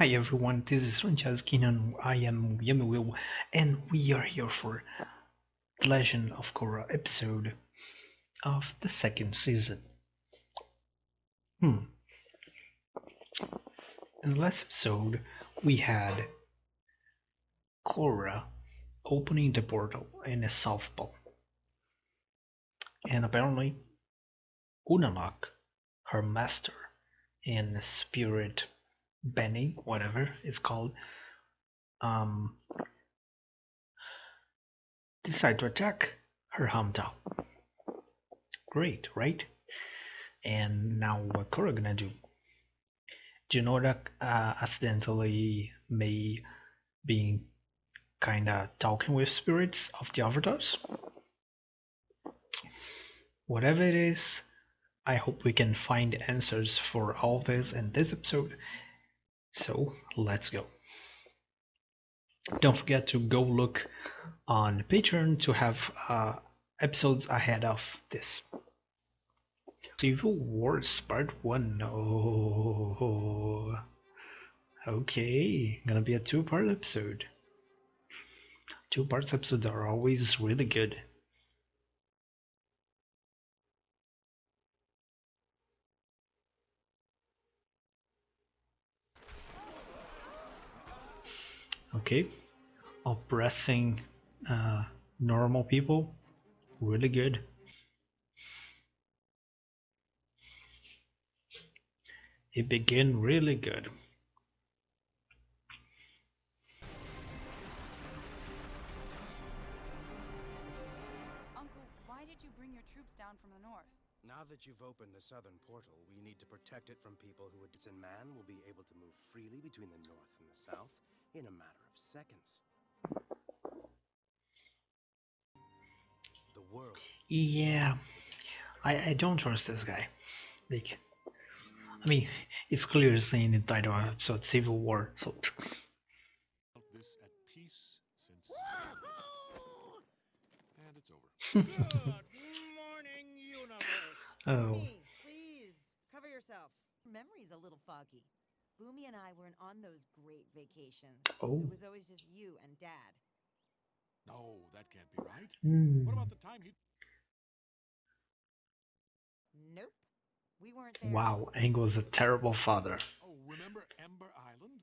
Hi everyone, this is Francesco and I am Yummy Will, and we are here for the Legend of Korra episode of the second season. Hmm. In the last episode, we had Korra opening the portal in a softball, and apparently Unalak, her master in spirit Benny, whatever it's called, um, decide to attack her hometown. Great, right? And now what Korra gonna do? Do you know that accidentally may being kinda talking with spirits of the avatars? Whatever it is, I hope we can find answers for all this in this episode. So let's go. Don't forget to go look on Patreon to have episodes ahead of this. Civil Wars Part 1. Oh, okay. Gonna be a two-part episode. Two parts episodes are always really good. Okay, oppressing uh, normal people, really good. It began really good. Uncle, why did you bring your troops down from the north? Now that you've opened the southern portal, we need to protect it from people who would... And man will be able to move freely between the north and the south in a matter of seconds. The world. Yeah, I don't trust this guy. Like, I mean, it's clearly in the title of episode Civil War, so. This at peace since and it's over. Good morning, universe. Oh, Boomy, please, cover yourself. Memory's a little foggy. Boomy and I weren't on those great vacations. oh. It was always just you and Dad. No, that can't be right. Hmm. What about the time he... Nope, we weren't there. Wow, Angel's a terrible father. Oh, remember Ember Island?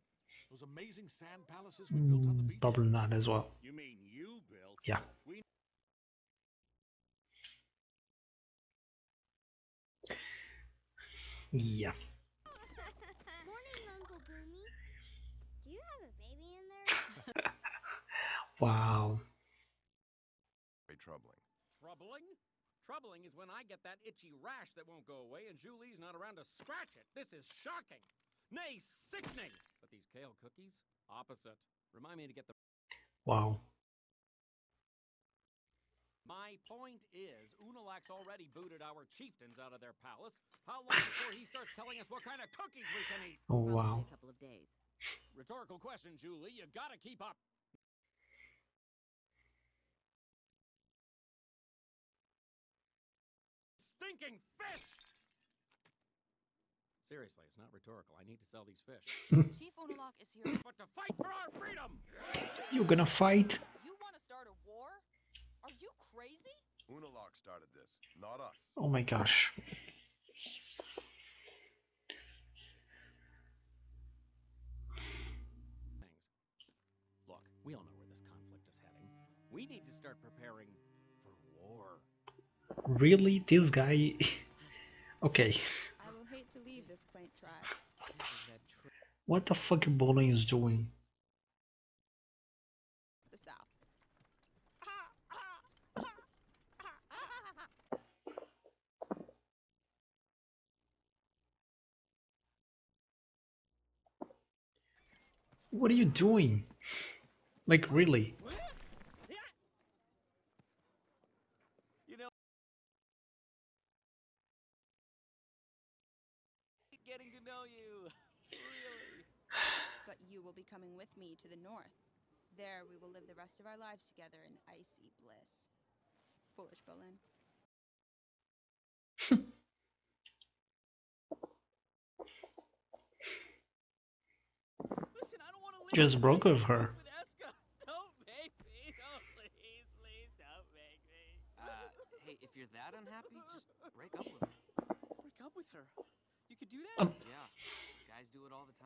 Those amazing sand palaces we built on the beach? Probably not as well. You mean you built? Yeah. We Yeah. Morning, Uncle Boomy. Do you have a baby in there? Wow. Very troubling. Troubling? Troubling is when I get that itchy rash that won't go away and Julie's not around to scratch it. This is shocking. Nay, sickening. But these kale cookies? Opposite. Remind me to get the... Wow. My point is, Unalak's already booted our chieftains out of their palace. How long before he starts telling us what kind of cookies we can eat? Oh, Probably wow. a couple of days. Rhetorical question, Julie. You gotta keep up. Stinking fish! Seriously, it's not rhetorical. I need to sell these fish. Chief Unalak is here. But to fight for our freedom! You gonna fight? You want to start a war? Are you crazy? Unalak started this, not us. Oh my gosh. Things. Look, we all know where this conflict is heading. We need to start preparing for war. Really? This guy? Okay. I will hate to leave this quaint tribe. What the fuck Bowling is doing? The south. What are you doing? Like, really? You know, getting to know you. Really. But you will be coming with me to the north. There we will live the rest of our lives together in icy bliss. Foolish Bolin. Just broke with her. Don't make me. Oh, please, please don't make me. Hey, if you're that unhappy, just break up with her. Break up with her. You could do that? Yeah, guys do it all the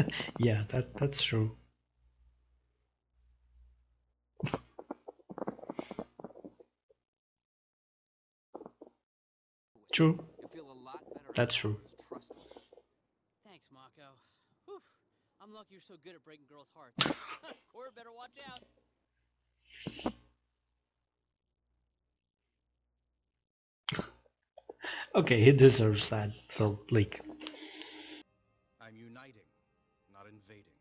time. Yeah, that's true. True. You'll feel a lot better. That's true. afterwards, trust me. Thanks, Mako. Whew. I'm lucky you're so good at breaking girls' hearts. Korra better watch out. Okay, he deserves that. So, like, I'm uniting, not invading.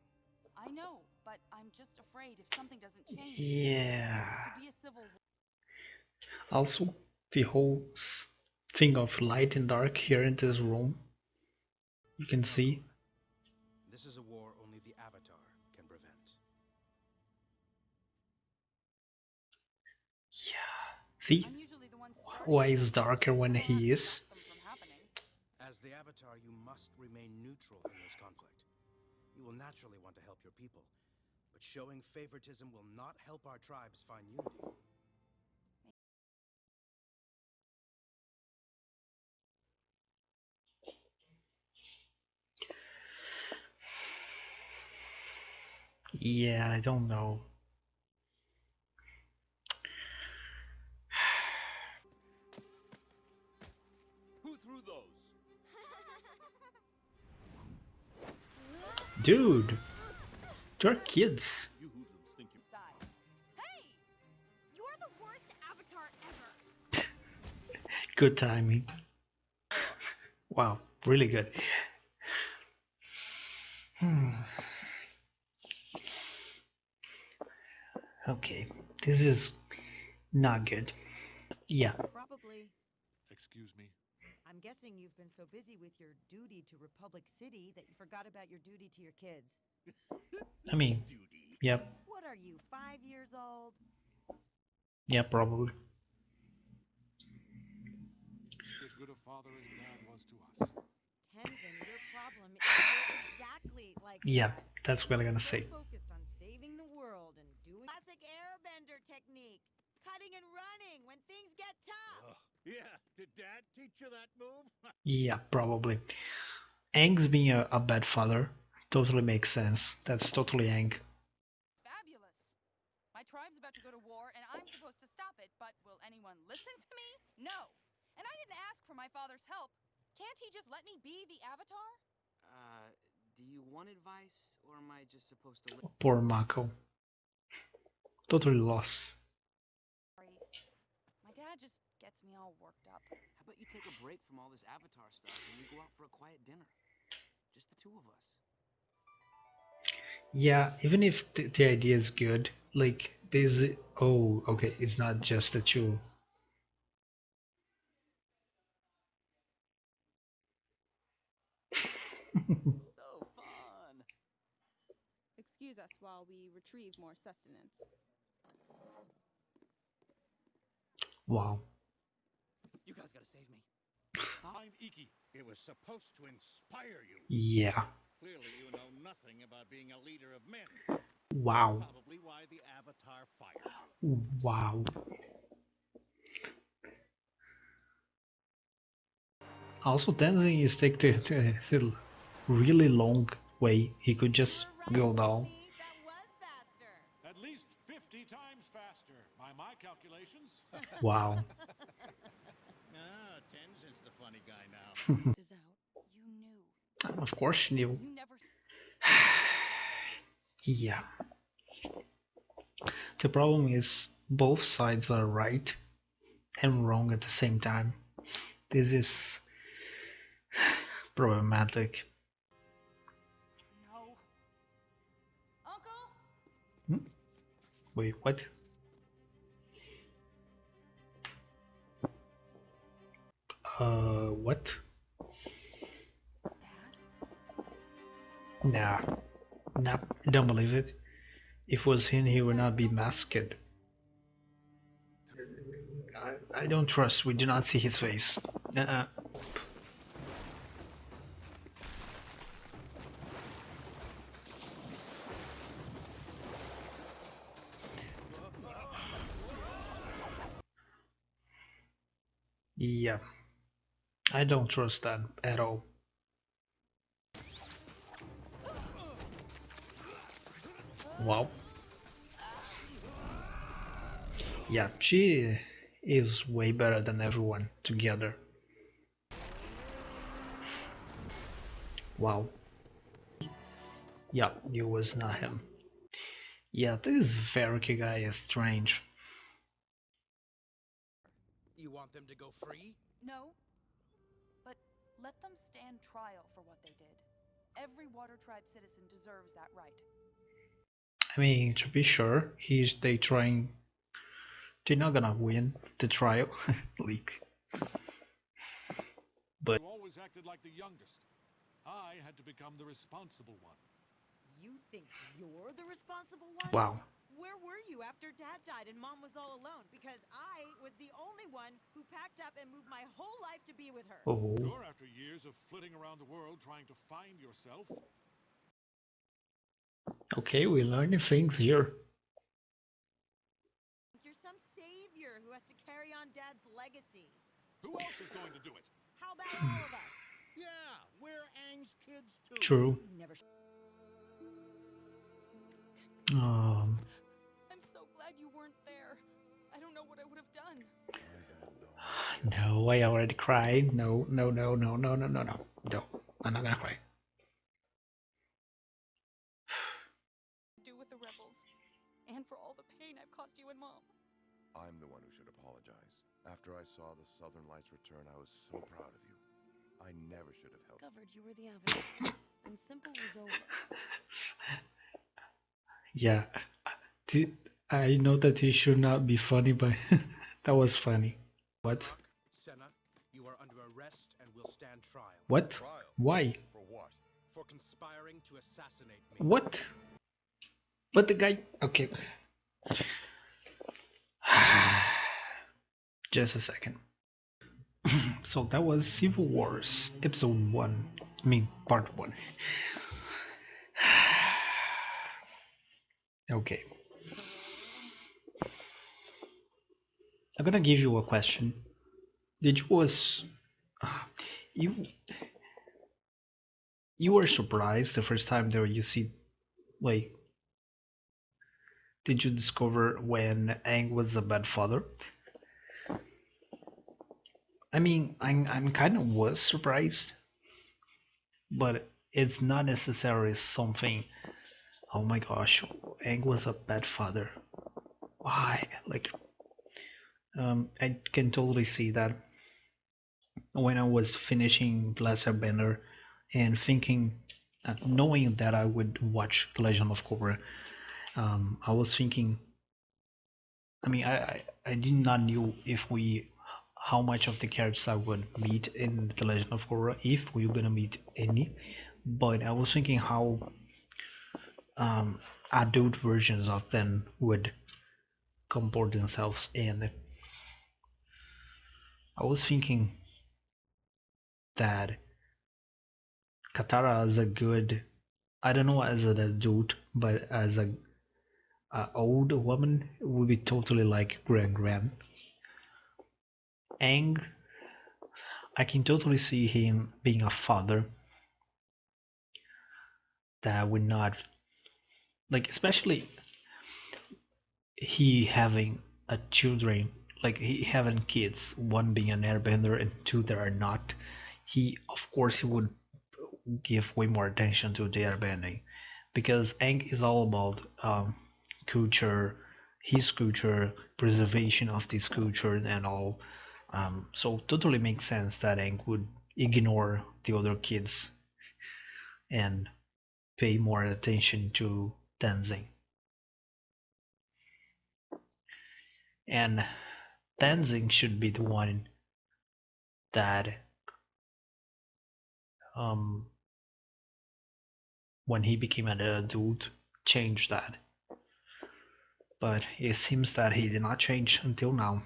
I know, but I'm just afraid if something doesn't change. yeah. It could be a civil war. Also, the whole thing of light and dark here in this room, you can see. This is a war only the Avatar can prevent. Yeah. See? I'm usually the one starting Why is fights. darker when I don't he wanna is? stop them from happening. As the Avatar, you must remain neutral in this conflict. You will naturally want to help your people, but showing favoritism will not help our tribes find unity. Yeah, I don't know. Who threw those? Dude, they're kids. You hoodlums think you... Inside. Hey! You are the worst avatar ever. Good timing. Wow, really good. Okay, this is not good. Yeah. Probably. Excuse me. I'm guessing you've been so busy with your duty to Republic City that you forgot about your duty to your kids. I mean, Duty. yep, What are you, 5 years old? yeah, probably. As good a father as Dad was to us. Tenzin, your problem is you're exactly like Yeah, Dad. that's what I'm You're gonna so say. focused on saving the world and doing classic airbender technique. Cutting and running when things get tough. Ugh. Yeah, did Dad teach you that move? Yeah, probably. Aang's being a bad father totally makes sense. That's totally Aang. Fabulous. My tribe's about to go to war, and I'm supposed to stop it, but will anyone listen to me? No. And I didn't ask for my father's help. Can't he just let me be the Avatar? Do you want advice, or am I just supposed to listen? Poor Mako. Totally lost. Sorry. My dad just gets me all worked up. How about you take a break from all this Avatar stuff and we go out for a quiet dinner? Just the two of us. Yeah, even if the idea is good, like there's oh, okay, it's not just the two. So fun. Excuse us while we retrieve more sustenance. Wow. You guys gotta save me. Find Iki. It was supposed to inspire you. Yeah. Clearly, you know nothing about being a leader of men. Wow. Probably why the Avatar fired you. Wow. Also, Tenzin is take the really long way. He could just You're right, go down. baby. That was faster. At least 50 times faster, by my calculations. Wow. Ah, Tenzin's the funny guy now. Is out. You knew. Of course she knew. You never. Yeah. The problem is both sides are right and wrong at the same time. This is problematic. No. Uncle? Wait, what? What? Dad? Nah. Nah, don't believe it. If it was him, he would not be masked. I don't trust. We do not see his face. Yeah, I don't trust that at all. Wow. Yeah, she is way better than everyone together. Wow. Yeah, it was not him. Yeah, this Varric guy is strange. You want them to go free? No, but let them stand trial for what they did. Every Water Tribe citizen deserves that right. I mean, to be sure, they trying. They're not gonna win the trial, like, but You always acted like the youngest. I had to become the responsible one. You think you're the responsible one? wow. Where were you after Dad died and Mom was all alone? Because I was the only one who packed up and moved my whole life to be with her. Oh, Sure, after years of flitting around the world trying to find yourself. okay, we're learning things here. You're some savior who has to carry on Dad's legacy. Who else is going to do it? How about all of us? Yeah, we're Aang's kids too. True. We never. Um, I'm so glad you weren't there. I don't know what I would have done. I had no idea. no, I already cried. No, no, no, no, no, no, no, no. No, I'm not gonna cry. Do with the rebels, and for all the pain I've caused you and Mom. I'm the one who should apologize. After I saw the Southern Lights return, I was so proud of you. I never should have helped. Discovered you were the Avatar, and Simple was over. Yeah, I know that it should not be funny, but that was funny. What? Senna, you are under arrest and will stand trial. What? Trial? Why? For what? For conspiring to assassinate me. What? But the guy. Okay. Just a second. So that was Civil Wars, episode 1. I mean, part 1. Okay. I'm gonna give you a question. Did you was you you were surprised the first time that you see, like, did you discover when Aang was a bad father? I mean, I'm kind of was surprised, but it's not necessarily something. Oh my gosh, Aang was a bad father. Why? Like, I can totally see that when I was finishing The Last Airbender and thinking, knowing that I would watch The Legend of Korra, I was thinking. I mean, I did not know if how much of the characters I would meet in The Legend of Korra, if we were gonna meet any, but I was thinking how adult versions of them would comport themselves, and I was thinking that Katara is a good, I don't know as an adult, but as a old woman would be totally like Gran. Aang, I can totally see him being a father that would not, like, especially he having a children, like he having kids, one being an airbender and two that are not. He, of course, he would give way more attention to the airbending, because Aang is all about culture, his culture, preservation of this culture, and all. So totally makes sense that Aang would ignore the other kids and pay more attention to dancing. And Tenzing should be the one that, um, when he became an adult, changed that. But it seems that he did not change until now.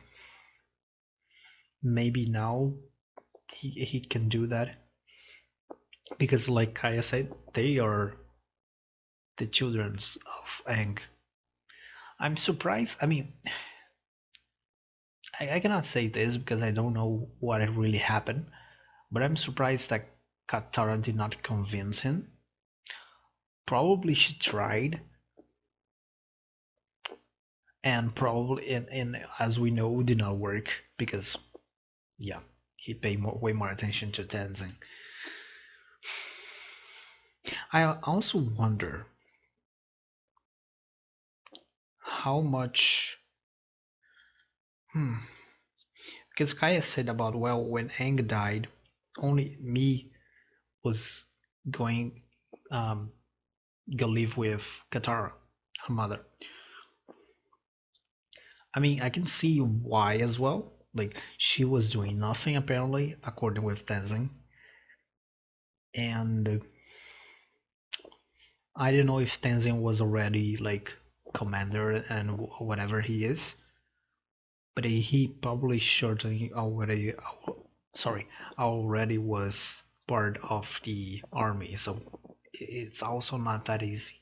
Maybe now he can do that, because, like Kaya said, they are the childrens of Aang. I'm surprised. I mean, I cannot say this because I don't know what it really happened, but I'm surprised that Katara did not convince him. Probably she tried, and probably and as we know did not work because yeah, he paid way more attention to Tenzin. I also wonder how much because Kaya said about, well, when Aang died, only me was going go live with Katara, her mother. I mean, I can see why as well. Like she was doing nothing apparently, according with Tenzin, and I don't know if Tenzin was already like commander and whatever he is, but he probably certainly sorry already was part of the army, so it's also not that easy.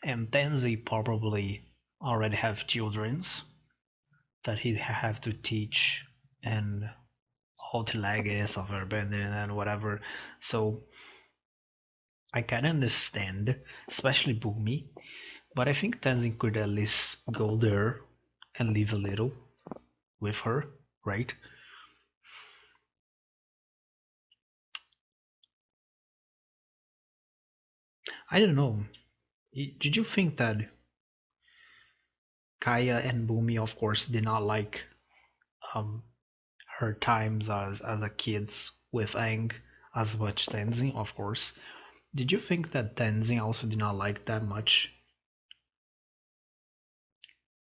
And Tenzin probably already have childrens that he have to teach and all the legacies of Airbender and whatever. So I can understand, especially Boomy, but I think Tenzin could at least go there and live a little with her, right? I don't know. Did you think that Kaya and Boomy, of course, did not like um, her times as a kids with Aang as much Tenzin, of course? Did you think that Tenzin also did not like that much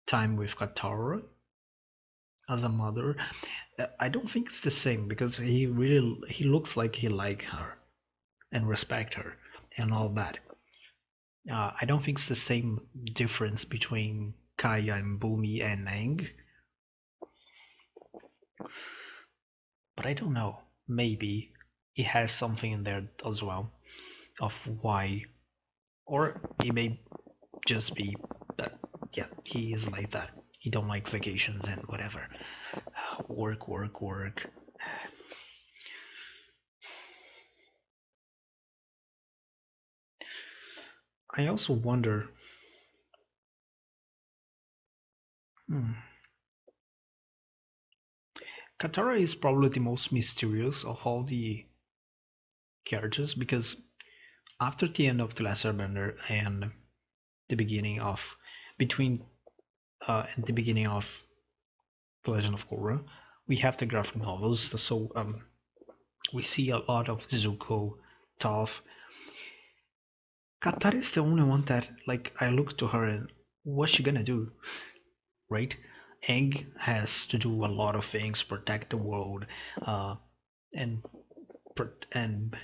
time with Katara as a mother? I don't think it's the same because he looks like he like her and respect her and all that. I don't think it's the same difference between Kaya and Bumi and Aang, but I don't know. Maybe it has something in there as well of why, or it may just be that yeah he is like that. He don't like vacations and whatever. Work, work, work. I also wonder. Hmm, Katara is probably the most mysterious of all the characters because after the end of The Last Airbender and the beginning of between and the beginning of The Legend of Korra, we have the graphic novels. So we see a lot of Zuko, Toph. Katara is the only one that like I look to her and what's she gonna do, right? Aang has to do a lot of things, protect the world, uh, and and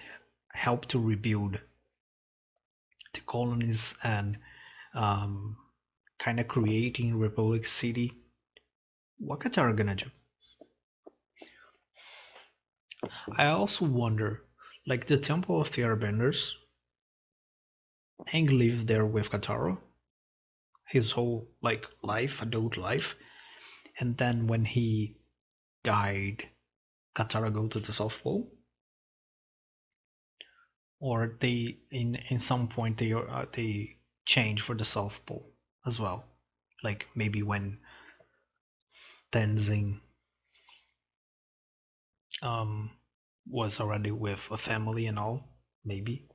help to rebuild the colonies and um, kind of creating Republic City. What Qatar gonna do? I also wonder, like the Temple of the Airbenders, Aang lived there with Katara his whole like life, adult life, and then when he died, Katara go to the South Pole, or they in some point they change for the South Pole as well, like maybe when Tenzing um was already with a family and all, maybe.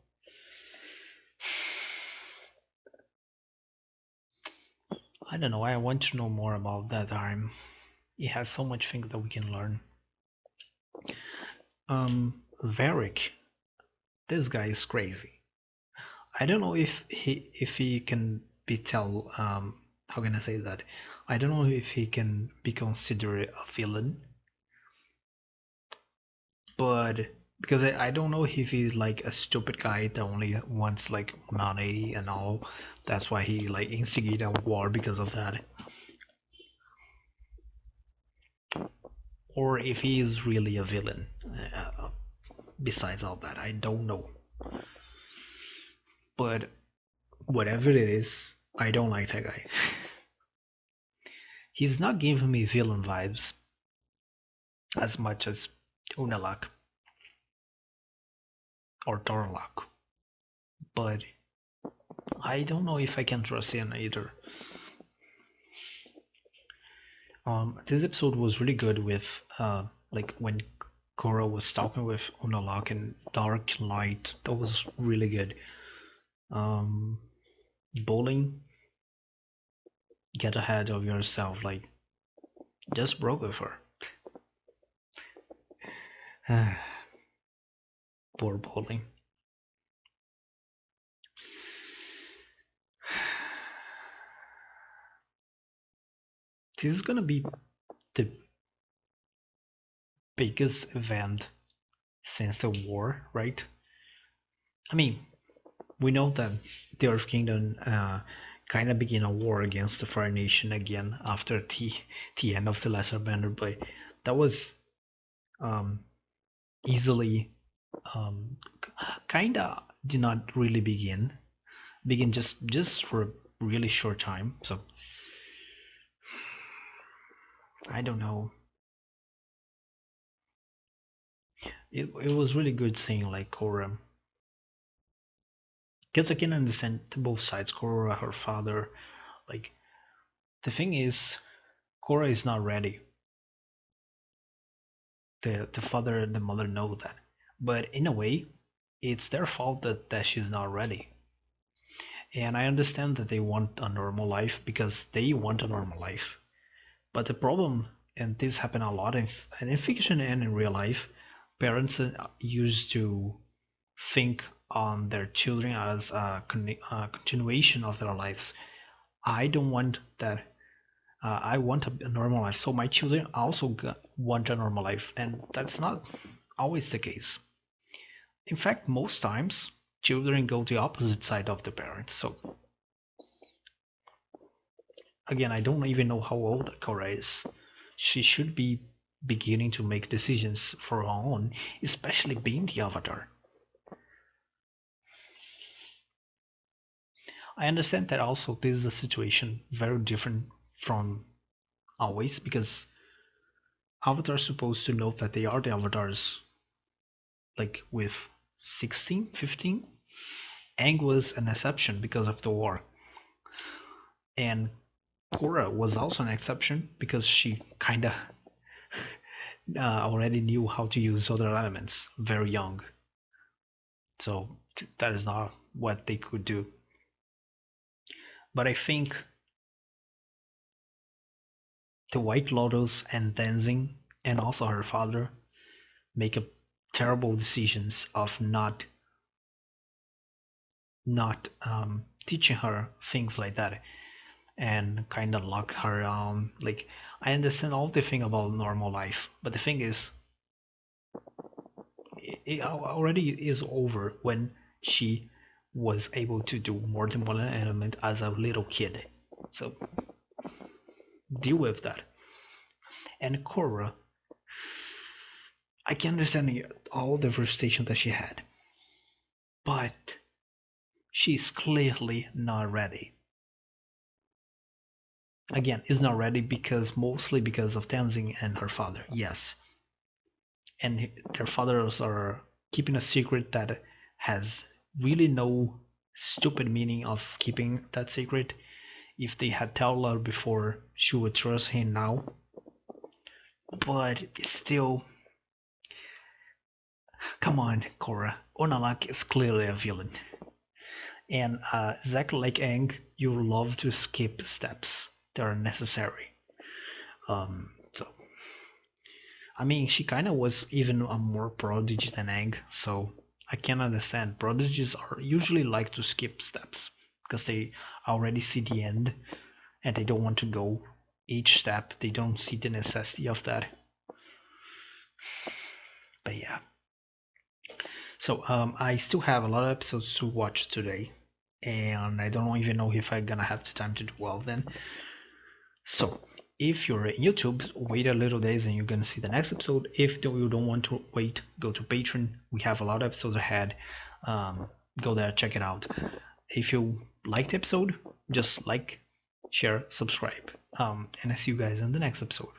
I don't know. I want to know more about that arm. It has so much things that we can learn. Varric, this guy is crazy. I don't know if he can be tell how can I say that? I don't know if he can be considered a villain, but because I don't know if he's like a stupid guy that only wants like money and all. That's why he like instigate a war because of that. Or if he is really a villain. Besides all that, I don't know. But whatever it is, I don't like that guy. He's not giving me villain vibes as much as Unalak or Torlak, but I don't know if I can trust him either. This episode was really good with like when Korra was talking with Unalak in Dark Light. That was really good. Bowling, get ahead of yourself. Like just broke with her. Poor bowling. This is gonna be the biggest event since the war, right? I mean, we know that the Earth Kingdom kind of began a war against the Fire Nation again after the end of the Lesser Banner, but that was um, easily kind of did not really begin just for a really short time. So I don't know. It was really good seeing like Korra. Because I can understand both sides. Korra, her father, like the thing is, Korra is not ready. The father and the mother know that, but in a way, it's their fault that she's not ready. And I understand that they want a normal life because they want a normal life. But the problem, and this happen a lot in fiction and in real life, parents used to think on their children as a continuation of their lives. I don't want that. I want a normal life, so my children also want a normal life, and that's not always the case. In fact, most times children go the opposite side of the parents. So again, I don't even know how old Korra is. She should be beginning to make decisions for her own, especially being the Avatar. I understand that also this is a situation very different from always because Avatars are supposed to know that they are the Avatars like with 16, 15. Aang was an exception because of the war. And Korra was also an exception because she kinda already knew how to use other elements very young. So that is not what they could do. But I think the White Lotus and Tenzin and also her father make a terrible decisions of not teaching her things like that and kind of lock her like I understand all the thing about normal life, but the thing is it already is over when she was able to do more than one element as a little kid. So deal with that. And Korra, I can understand all the frustration that she had, but she's clearly not ready. Again, is not ready because mostly because of Tenzin and her father, yes. And their fathers are keeping a secret that has really no stupid meaning of keeping that secret. If they had told her before, she would trust him now. But it's still, come on, Korra. Unalak is clearly a villain. And exactly like Aang, you love to skip steps that are necessary. So I mean, she kind of was even a more prodigy than Aang, so I can understand. Prodigies are usually like to skip steps because they already see the end and they don't want to go each step. They don't see the necessity of that. But yeah. So I still have a lot of episodes to watch today, and I don't even know if I'm gonna have the time to do all of them. So if you're in YouTube, wait a little days and you're gonna see the next episode. If you don't want to wait, go to Patreon. We have a lot of episodes ahead. Go there, check it out. If you liked the episode, just like share, subscribe. And I see you guys in the next episode.